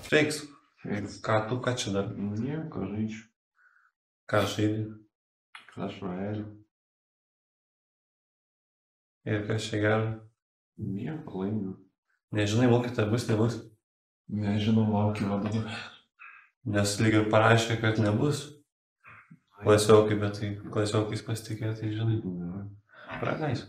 Feiks. Feiks. Ką čia dar? Nieko, žaidžiu. Ką žaidži? Clash Royale. Ir kas čia gero? Nieko, laimiu. Nežinai, mokytoja bus, nebus. Nežinau, laukiu vadovą. Nes lyg ir parašė, kad nebus. Klasiokai, bet tai klasiokais pasitikė, tai žinai. Praleis.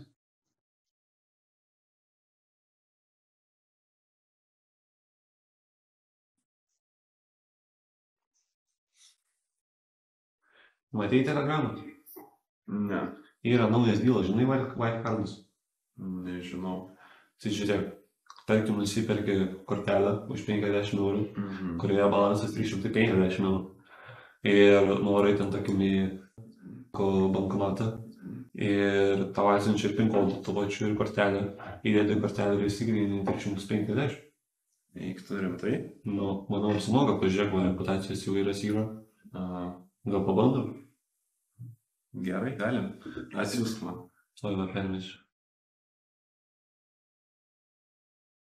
Matei telegramą? Ne. Yra naujas dylas, žinai, wildcardus? Nežinau. Tai žiūrėk, tarkim, nusiperki kortelę už 50 eurų, kurioje balansas 350 eurų. Ir nuvarai ten, tarkim, į bankomatą. Ir tau atsiunčia PIN kodą tuo pačiu ir kortelę. Įdedi kortelę ir įsigrynini 350. Eik tu rimtai? Nu, manau, apsimoga, pažiūrėk, man reputacijos įvairias yra. Gal pabandom? Gerai, galim. Atsiųsk man. O jau permečiu.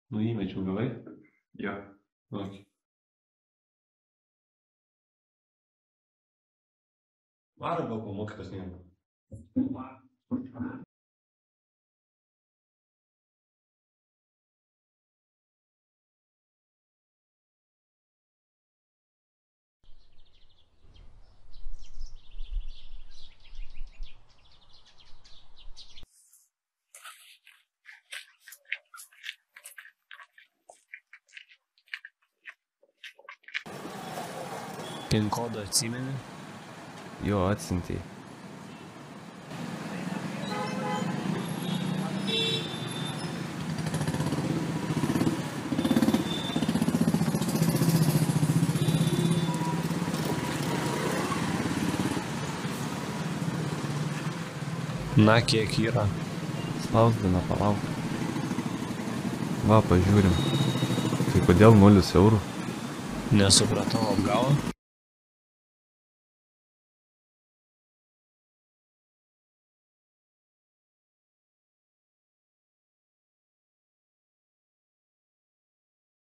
Nu, įmečiau, gavai? Jo. Ok. Varo gal pamokytas nėra. PIN kodą atsimeni? Jo, atsiuntei. Na, kiek yra? Spausdina, palauk. Va, pažiūrim. Tai kodėl 0 eurų? Nesupratau, apgavo?